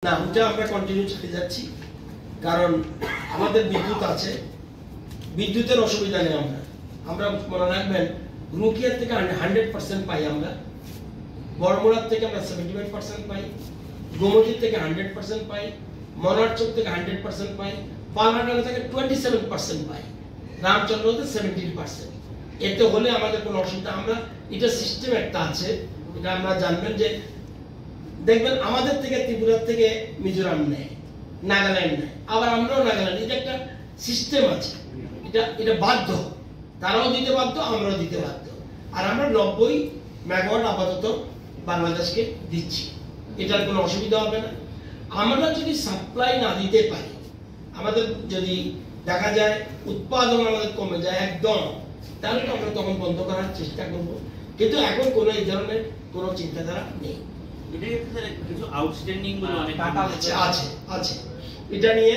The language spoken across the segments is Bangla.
না ওটা আমরা কন্টিনিউ চালিয়ে যাচ্ছি, কারণ আমাদের বিদ্যুৎ আছে, বিদ্যুতের অসুবিধা নেই। আমরা মনে রাখবেন রুকিয়ার থেকে 100% পাই, আমরা বড়মুড়ার থেকে আমরা 75% পাই, গোমতীর থেকে 100% পাই, মনোহরচক থেকে 100% পাই, পালনাডাঙ্গা থেকে 27% পাই, রামচন্দ্রতে 17%। এতে হলে আমাদের কোনো অসুবিধা, আমরা এটা সিস্টেম একটা আছে, এটা আমরা জানবেন যে দেখবেন আমাদের থেকে ত্রিপুরা থেকে মিজোরাম নেয়, নাগাল্যান্ড নেয়, আবার আমরাও নাগাল্যান্ড, এটা একটা সিস্টেম আছে, এটা বাধ্য, তারাও দিতে বাধ্য, আমরাও দিতে বাধ্য। আর আমরা 90 মেগাওয়াট আপাতত বাংলাদেশকে দিচ্ছি, এটার কোনো অসুবিধা হবে না। আমরা যদি সাপ্লাই না দিতে পারি, আমাদের যদি দেখা যায় উৎপাদন আমাদের কমে যায় একদম, তাহলে আমরা তখন বন্ধ করার চেষ্টা করব, কিন্তু এখন কোনো এই ধরনের কোনো চিন্তাধারা নেই। এটা নিয়ে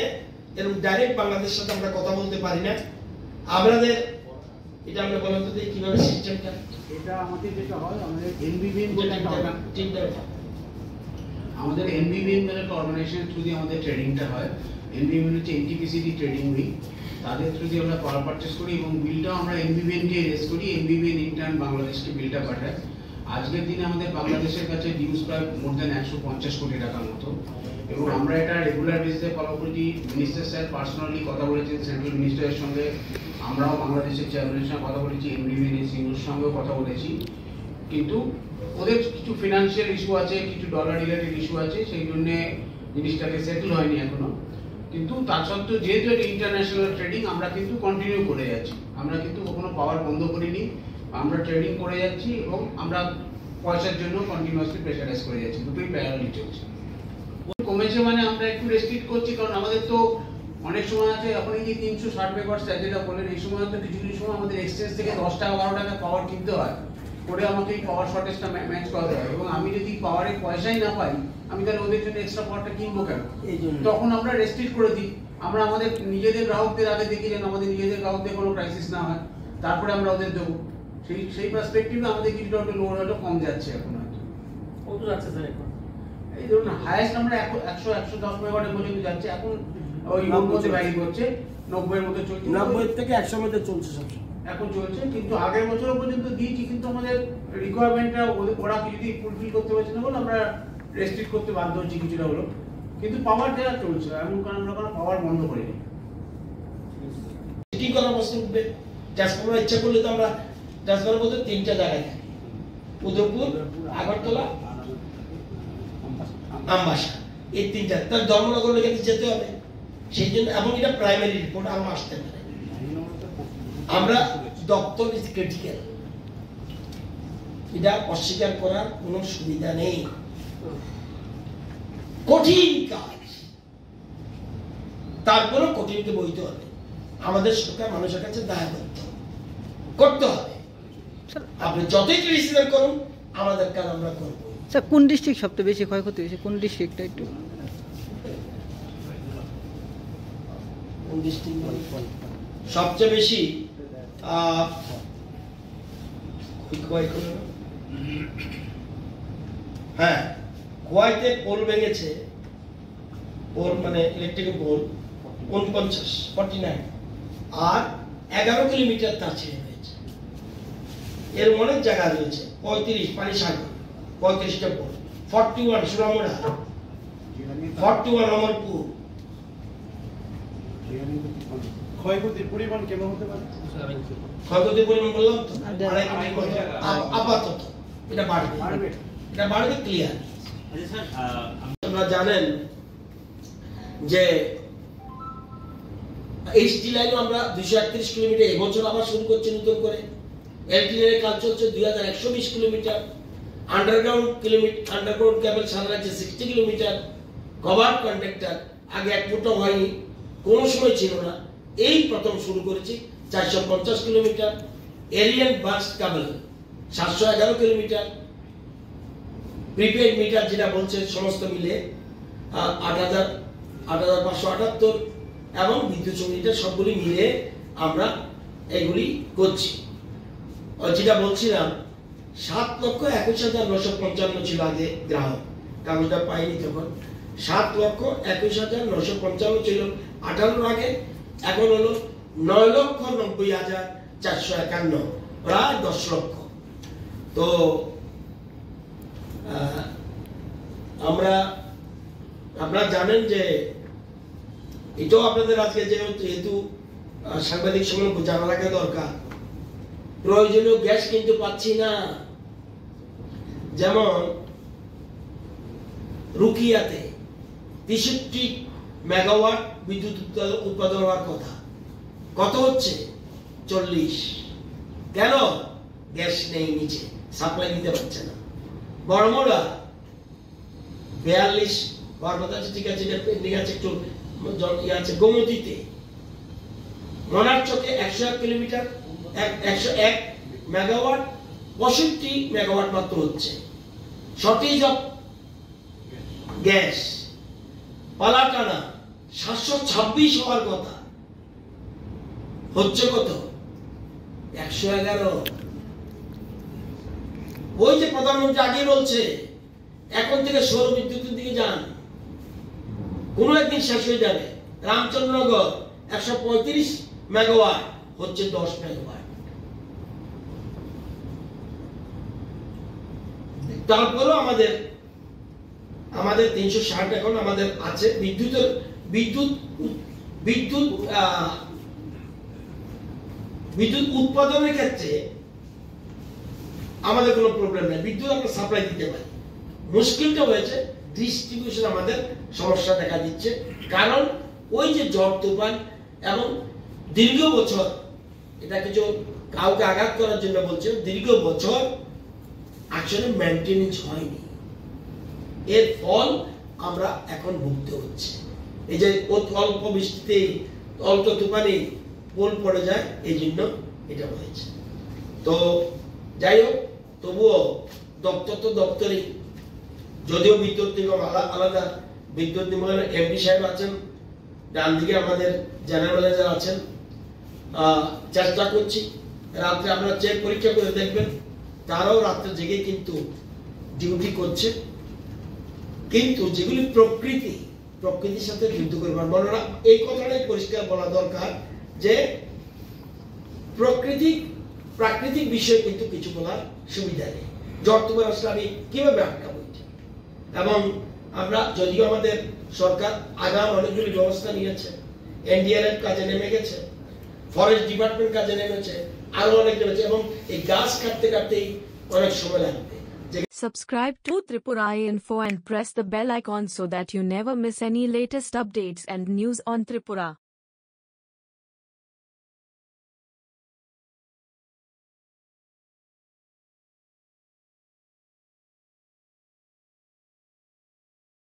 এরকম ডাইরেক্ট বাংলাদেশের সাথে আমরা কথা বলতে পারি না। আমাদের এটা আমরা বলতে দিই কিভাবে সিস্টেমটা, এটা আমাদের যেটা হয়, আমাদের এনবিবিএম বলে একটা আমাদের এনবিবিএম বলে একটা অর্গানাইজেশন থ্রু দিয়ে আমাদের ট্রেডিংটা হয়। এনবিবিএম হচ্ছে এনটিপিসিটি ট্রেডিং উইক, তাদের থ্রু দিয়ে আমরা পাওয়ার পারচেস করি এবং বিলটাও আমরা এনবিবিএম কে রেজ করি, এনবিবিএম ইন্টার্ন বাংলাদেশকে বিলটা পাঠায়। আজকের দিনে আমাদের বাংলাদেশের কাছে ডিউজ প্রায় মোর দেন 150 কোটি টাকার মতো, এবং আমরা এটা রেগুলার বেসিসে ফলো করি। মিনিস্টার স্যার পার্সোনালি কথা বলেছেন সেন্ট্রাল মিনিস্টারের সঙ্গে, আমরাও বাংলাদেশের চেয়ারম্যানের সঙ্গে কথা বলেছি, এমবিবিএন সিইওর সঙ্গেও কথা বলেছি। কিন্তু ওদের কিছু ফিনান্সিয়াল ইস্যু আছে, কিছু ডলার রিলেটেড ইস্যু আছে, সেই জন্যে জিনিসটাকে সেটেল হয়নি এখনো। কিন্তু তার সত্ত্বেও যেহেতু এটা ইন্টারন্যাশনাল ট্রেডিং, আমরা কিন্তু কন্টিনিউ করে যাচ্ছি, আমরা কিন্তু কখনো পাওয়ার বন্ধ করিনি, আমরা ট্রেডিং করে যাচ্ছি এবং আমরা পয়সার জন্য কন্টিনিউয়াসলি প্রেশারাইজ করে যাচ্ছি, দুটোই প্যারালালি চলছে। কমেছে মানে আমরা একটু রেস্ট্রিক্ট করছি, কারণ আমাদের তো অনেক সময় আছে, এখন এই যে 360 মেগাওয়াট যেটা বলেন, এই সময় তো কিছু কিছু সময় আমাদের এক্সচেঞ্জ থেকে 10 টাকা 12 টাকা পাওয়ার কিনতে হয়, করে আমাকে এই পাওয়ার শর্টেজটা ম্যাচ করতে হয়, এবং আমি যদি পাওয়ারের পয়সাই না পাই, আমি তাহলে ওদের জন্য এক্সট্রা পাওয়ারটা কিনবো কেন? তখন আমরা রেস্ট্রিক্ট করে দিই। আমরা আমাদের নিজেদের গ্রাহকদের আগে দেখি যেন আমাদের নিজেদের গ্রাহকদের কোনো ক্রাইসিস না হয়, তারপরে আমরা ওদের দেবো। সেই পার্সপেক্টিভে আমাদের কিছুটা একটু লোড হয়তো কম যাচ্ছে এখন। হয়তো কত যাচ্ছে স্যার এখন? এই ধরুন হাইয়েস্ট আমরা 100-110 মেগাওয়াটের পর্যন্ত যাচ্ছে এখন, ওই মধ্যে ভ্যারি করছে, 90 এর মধ্যে চলছে, 90 থেকে 100 এর মধ্যে চলছে সব এখন চলছে। কিন্তু আগের বছর পর্যন্ত দিয়েছি, কিন্তু আমাদের রিকোয়ারমেন্টটা ওরা কিছুতেই ফুলফিল করতে পারছে না বলে আমরা রেস্ট্রিক্ট করতে বাধ্য হচ্ছি কিছুটা হলো, কিন্তু পাওয়ার দেওয়া চলছে, এমন কারণ আমরা কোনো পাওয়ার বন্ধ করিনি। সিটি করার প্রশ্ন উঠবে, ট্রান্সফরমার ইচ্ছা করলে তো আমরা ট্রান্সফরমার বলতে 3টা জায়গায় থাকি, উদয়পুর, আগরতলা, আমবাসা, এই 3টা। তার ধর্মনগর লেগে যেতে হবে, সেই জন্য। এবং এটা প্রাইমারি রিপোর্ট আরো আসতে পারে, আমরা দপ্তর ইজ ক্রিটিক্যাল, এটা অস্বীকার করার কোনো সুবিধা নেই। কঠিন কাজ, তারপরে কঠিনকে বইতে হবে, আমাদের সরকার মানুষের কাছে দায়বদ্ধ করতে হবে। আপনি যতই ক্রিটিসিজম করুন, আমাদের কাজ আমরা করবো। স্যার কোন ডিস্ট্রিক্ট সবচেয়ে বেশি ক্ষয়ক্ষতি হয়েছে, কোন ডিস্ট্রিক্টটা একটু? কোন ডিস্ট্রিক্ট সবচেয়ে বেশি হ্যাঁ, খোয়াইতে পোল ভেঙেছে, পোল মানে ইলেকট্রিক পোল 49 আর 11 কিলোমিটার তার ছেড়ে হয়েছে। এর অনেক জায়গা রয়েছে, 35 পানিসাগর 35টা পোল, 41 সুরামুড়া, 41 অমরপুর। ক্ষয়ক্ষতির পরিমাণ কেমন হতে পারে? ক্ষয়ক্ষতির পরিমাণ বললাম তো, আপাতত এটা বাড়বে, এটা বাড়বে, ক্লিয়ার। আপনারা জানেন যে এইচটি লাইন আমরা 231 কিলোমিটার এবছর আবার শুরু করছি নতুন করে। এলটি লাইনের কাজ চলছে 2120 কিলোমিটার। আন্ডারগ্রাউন্ড কেবল সারা রাজ্যে 60 কিলোমিটার। কভার কন্ডাক্টর আগে 1 ফুটও হয়নি, কোনো সময় ছিল না, এই প্রথম শুরু করেছি 450 কিলোমিটার। এরিয়ান বাস কেবল 711 কিলোমিটার। প্রিপেড মিটার যেটা বলছে সমস্ত মিলে 8578, এবং বিদ্যুৎ সংযোগ সবগুলি মিলে আমরা এগুলি করছি। যেটা বলছিলাম 7,21,955 ছিল আগে গ্রাহক, কাগজটা পাইনি তখন। 7,21,955 ছিল 18 আগে, এখন হলো 9,90,451, প্রায় 10 লক্ষ। তো আপনারা জানেন যে এটাও আপনাদের আজকে যেহেতু সাংবাদিক সম্মেলন জানা রাখা দরকার, প্রয়োজনীয় গ্যাস কিন্তু পাচ্ছি না। যেমন রুকিয়াতে 63 মেগাওয়াট বিদ্যুৎ উৎপাদন হওয়ার কথা, কত হচ্ছে? 40। কেন? গ্যাস নেই, নিচে সাপ্লাই দিতে পারছে না। বড়মোড়া 42 হওয়ার কথা আছে, ঠিক আছে, এটা পেন্ডিং আছে, একটু আছে। গোমতীতে, মনার চকে 101 কিলোমিটার 101 মেগাওয়াট, 65 মেগাওয়াট মাত্র হচ্ছে। Shortage of gas. পালাটানা 726 হওয়ার কথা, হচ্ছে কত? 111। ওই যে প্রধানমন্ত্রী আগে বলছে এখন থেকে সৌর বিদ্যুতের দিকে যান, কোনো একদিন শেষ হয়ে যাবে। রামচন্দ্রনগর 135 মেগাওয়াট, হচ্ছে 10 মেগাওয়াট। তারপরেও আমাদের 360 এখন আমাদের আছে বিদ্যুৎ উৎপাদনের ক্ষেত্রে আমাদের কোনো প্রবলেম নেই, বিদ্যুৎ আমরা সাপ্লাই দিতে পারি। মুশকিলটা হয়েছে ডিস্ট্রিবিউশন, আমাদের সমস্যা দেখা দিচ্ছে। কারণ ওই যে ঝড় তুফান এবং দীর্ঘ বছর, এটা কিছু কাউকে আঘাত করার জন্য বলছে, দীর্ঘ বছর আসলে মেইনটেনেন্স হয়নি, এর ফল আমরা এখন ভুগতে হচ্ছে। এই যে অল্প বৃষ্টিতে, অল্প তুফানে পোল পড়ে যায়, এই জন্য এটা হয়েছে। তো যাই হোক, তবুও দপ্তর তো দপ্তরই, যদিও বিদ্যুৎ নিগম আলাদা, বিদ্যুৎ নিগমের এমডি সাহেব আছেন, ডান দিকে আমাদের জেনারেল ম্যানেজার আছেন। চেষ্টা করছি, রাত্রে আপনারা চেক পরীক্ষা করে দেখবেন, তারাও রাত্রে জেগে কিন্তু ডিউটি করছে। কিন্তু যেগুলি প্রকৃতির সাথে যুদ্ধ করবার, মনে এই কথাটাই পরিষ্কার বলা দরকার যে প্রাকৃতিক বিষয়ে কিন্তু কিছু বলার সুবিধা নেই। ঝড় তুফান আসলে আমি কিভাবে আটকাবো? এবং আমরা, যদিও আমাদের সরকার আগাম অনেকগুলি ব্যবস্থা নিয়েছে, এনডিআরএফ কাজে নেমে গেছে, ফরেস্ট ডিপার্টমেন্ট কাজে নেমেছে, আরো অনেক নেমেছে, এবং এই গাছ কাটতেই অনেক সময় লাগবে। Subscribe to Tripura Info and press the bell icon so that you never miss any latest updates and news on Tripura.